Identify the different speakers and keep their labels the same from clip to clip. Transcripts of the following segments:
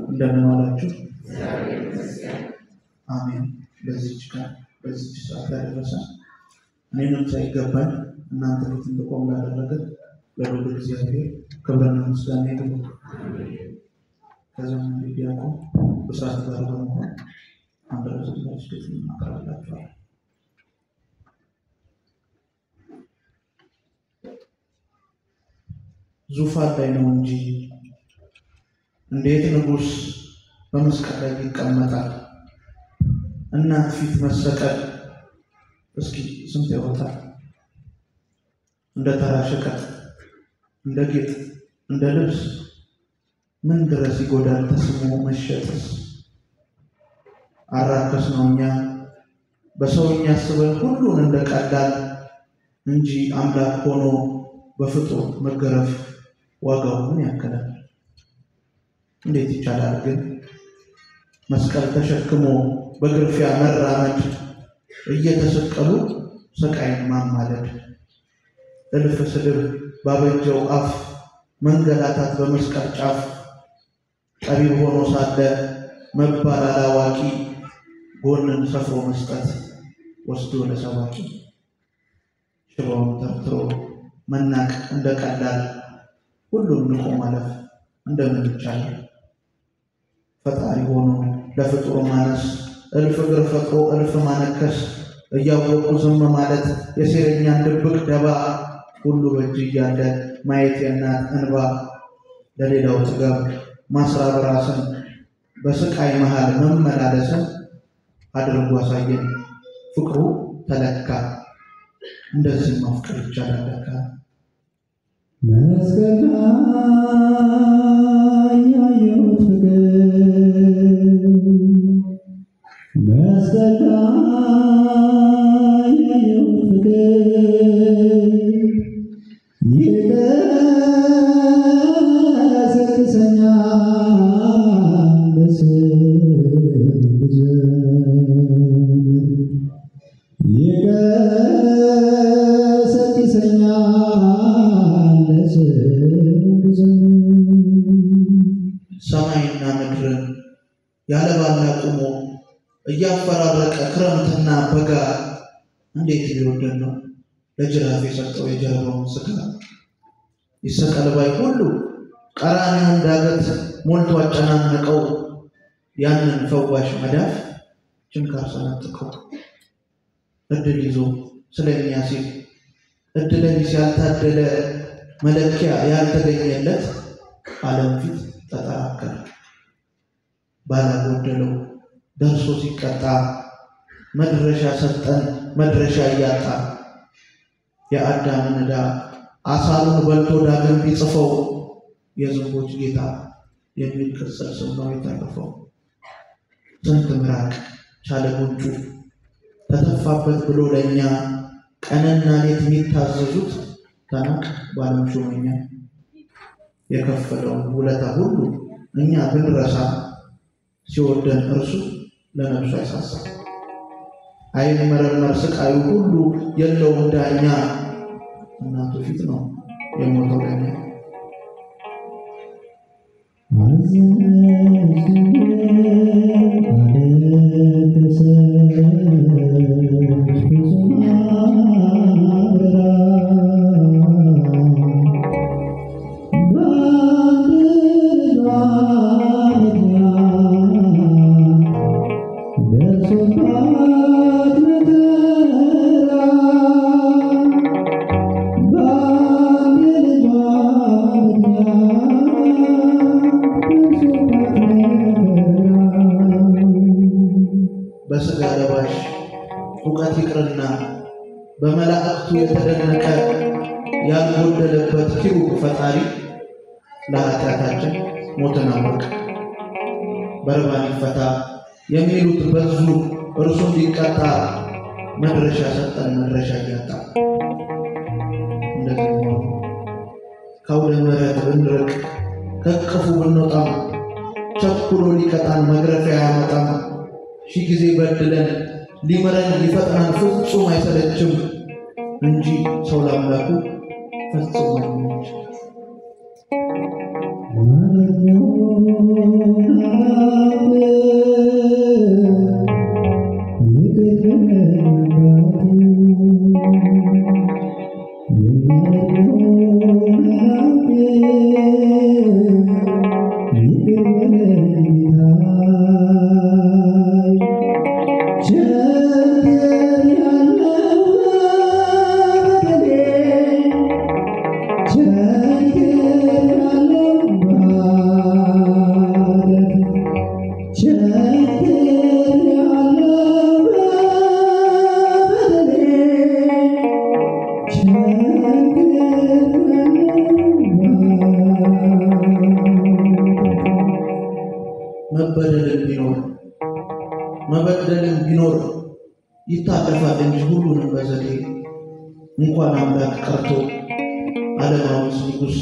Speaker 1: እንደምን ዋላችሁ? አሜን። በዚህች ቀን በዚህች ሰዓት ያደረሰን እኔንም ሳይገባኝ እናንተ ፊት እንድቆም ላደረገ ለሁሉ እግዚአብሔር ክብርና ምስጋና ይሁን። ከዛም ዲያቆን በስርዓት ጋር በመሆን አንድ ረዝላች ቤት እናቀርብላችኋል። ዙፋን ላይ ነው እንጂ እንዴት ንጉሥ በመስቀል ላይ ይቀመጣል? እናት ፊት መሰቀል እስኪ ስንት ያወጣል? እንደ ተራ ሸቀጥ፣ እንደ ጌጥ፣ እንደ ልብስ ምን ድረስ ይጎዳል ተስሞ መሸጥስ? አራከስ ነው እኛ በሰውኛ አስበን ሁሉን እንደቀላል እንጂ አምላክ ሆኖ በፍጡር መገረፍ ዋጋው ምን ያከላል? እንዴት ይቻላል ግን መስቀል ተሸክሞ በግርፊያ መራመድ፣ እየተሰቀሉ ሰቃይን ማማለድ፣ እልፍ ስድብ ባበጀው አፍ መንገላታት በመስቀል ጫፍ፣ ጠቢብ ሆኖ ሳለ መባል አላዋቂ ጎንን ሰፍሮ መስጠት ወስዶ ለሰባቂ፣ ሽባውን ተርትሮ መናቅ እንደቀላል ሁሉም ንቆ ማለፍ እንደምን ይቻላል? ፈጣሪ ሆኖ ለፍጡር ማነስ እልፍ እግር ፈጥሮ እልፍ ማነከስ፣ እያወቁ ዝም ማለት የሴረኛን ድብቅ ደባ፣ ሁሉ በእጅ እያለ ማየት የእናት እንባ፣ ለሌላው ጥጋብ ማስራብ ራስን በስቃይ መሃል መመላለስን አድርጎ አሳየን ፍቅሩ ተለካ። እንደዚህ ማፍቀር ይቻላል ለካ።
Speaker 2: መስቀል ላይ ያየሁት ፍቅር፣ መስቀል ላይ ያየሁት ፍቅር ይቀሰቅሰኛል ለስንት ዘመን፣ ይቀሰቅሰኛል ለስንት ዘመን።
Speaker 1: ሰማይና ምድርን ያለ ባላ ቁሞ እያፈራረቀ ክረምትና በጋ እንዴት ሊወደን ነው ለጅራፍ የሰጠው የጀርባውን ስጋ። ይሰቀል ባይ ሁሉ ቀራንዮውን ዳገት ሞልቶ አጨናነቀው፣ ያንን ፈዋሽ መዳፍ ችንካር ሰነጥቀው። እድል ይዞ ስለኛ ሲል እድለ ቢስ ያልታደለ መለኪያ ያልተገኘለት ዓለም ፊት ተጠራከረ። ባላጎደለው ደርሶ ሲቀጣ መድረሻ ሰጠን መድረሻ እያጣ። የአዳምን ዕዳ አሳሩን በልቶ ዳግም ቢጽፈው የዝንቦች ጌታ የሚል ቅጽል ስም ነው የተረፈው። ስንት ምራቅ ቻለ ጉንጩ ተተፋበት ብሎ ለእኛ፣ ቀንና ሌት የሚታዘዙት ተናቅ ባለም ሹመኛ። የከፈለውን ውለታ ሁሉ እኛ ብንረሳ፣ ሲወደን እርሱ ለነፍሱ አይሳሳ። አይን መረመር ስቃዩ ሁሉ የለውም ዳኛ፣ እናቱ ፊት ነው የሞተው ለኛ። በስጋ ለባሽ እውቀት ይቅርና በመላእክቱ የተደነቀ ያልጎደለበት ኪሩብ ፈጣሪ፣ ለኃጢአታችን ሞትን አወቀ። በርባን ይፈታ የሚሉት በዙ እርሱ እንዲቀጣ፣ መድረሻ ሰጠን መድረሻ እያጣ። እንደዚህ ነው ከአውደ ምሕረት ብንርቅ ከቅፉ ብንወጣም፣ ቸኩሎ ሊቀጣን መግረፊያ ያመጣም። ሺህ ጊዜ በድለን ሊመረን ሊፈጥናን ፍጹም አይሰለችም እንጂ ሰው ለአምላኩ ፈጽሞ አይመችም። መበደልን ቢኖር ይታጠፋል እንጂ ሁሉንም በዘዴ እንኳን አምላክ ቀርቶ ዓለማዊ ንጉሥ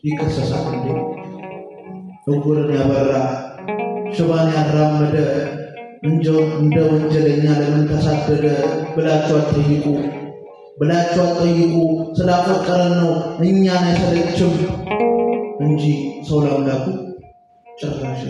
Speaker 1: ይከሰሳል እንዴ? ዕውርን ያበራ ሽባን ያራመደ እንደ ወንጀለኛ ለምን ተሳደደ ብላችሁ አትጠይቁ። ስላፈቀረን ነው እኛን አይሰለችም እንጂ ሰው ለአምላኩ ጭራሽ